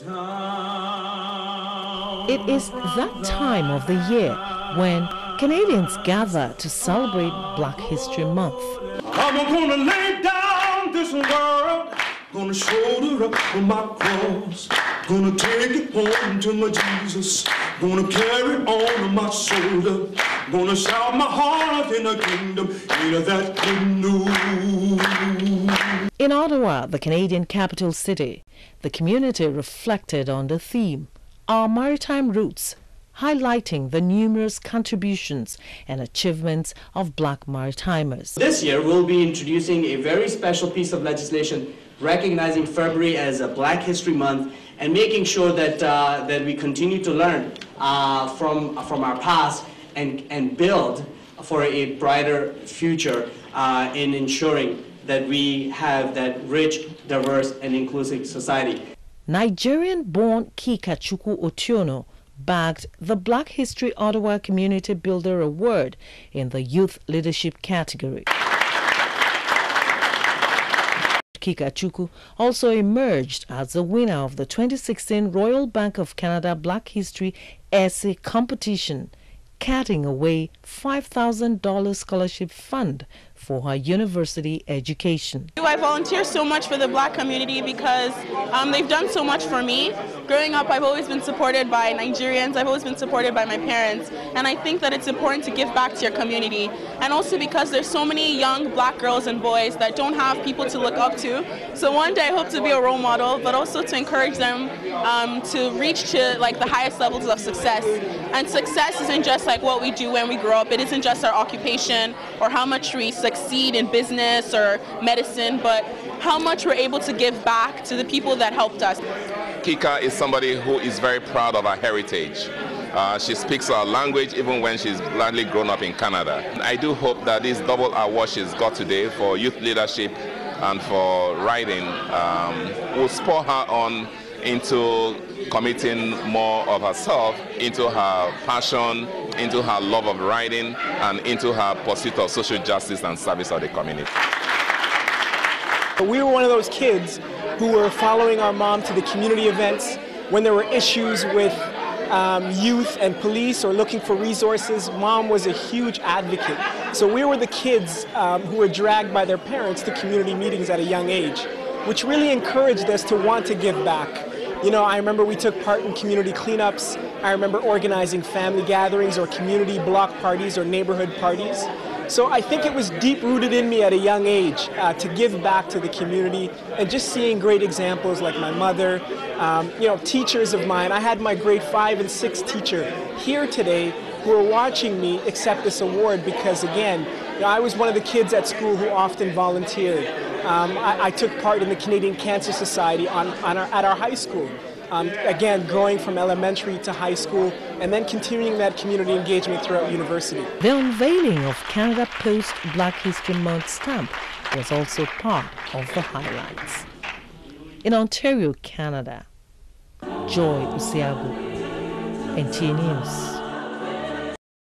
It is that time of the year when Canadians gather to celebrate Black History Month. I'm gonna lay down this world, gonna shoulder up on my cross, gonna take it home to my Jesus, gonna carry on my shoulder, gonna shout my heart in the kingdom, hear that good news. In Ottawa, the Canadian capital city, the community reflected on the theme, Our Maritime Roots, highlighting the numerous contributions and achievements of Black maritimers. This year, we'll be introducing a very special piece of legislation recognizing February as a Black History Month and making sure that we continue to learn from our past and build for a brighter future in ensuring that we have that rich, diverse, and inclusive society. Nigerian-born Kika Chukwu Otiono bagged the Black History Ottawa Community Builder Award in the Youth Leadership category. Kika Chukwu also emerged as the winner of the 2016 Royal Bank of Canada Black History Essay Competition, carting away $5,000 scholarship fund for her university education. I volunteer so much for the Black community because they've done so much for me. Growing up, I've always been supported by Nigerians, I've always been supported by my parents, and I think that it's important to give back to your community. And also because there's so many young Black girls and boys that don't have people to look up to. So one day I hope to be a role model, but also to encourage them to reach to like the highest levels of success. And success isn't just like what we do when we grow up. It isn't just our occupation or how much we succeed in business or medicine, but how much we're able to give back to the people that helped us. Kika is somebody who is very proud of her heritage. She speaks our language even when she's largely grown up in Canada. I do hope that this double award she's got today for youth leadership and for writing will spur her on into committing more of herself into her passion, into her love of writing, and into her pursuit of social justice and service of the community. We were one of those kids who were following our mom to the community events when there were issues with youth and police or looking for resources. Mom was a huge advocate. So we were the kids who were dragged by their parents to community meetings at a young age, which really encouraged us to want to give back. You know, I remember we took part in community cleanups. I remember organizing family gatherings or community block parties or neighborhood parties. So I think it was deep-rooted in me at a young age to give back to the community, and just seeing great examples like my mother, you know, teachers of mine. I had my grade 5 and 6 teacher here today who are watching me accept this award because, again, you know, I was one of the kids at school who often volunteered. I took part in the Canadian Cancer Society at our high school. Again, growing from elementary to high school, and then continuing that community engagement throughout university. The unveiling of Canada Post Black History Month stamp was also part of the highlights. In Ontario, Canada, Joy Usiagu, NTA News.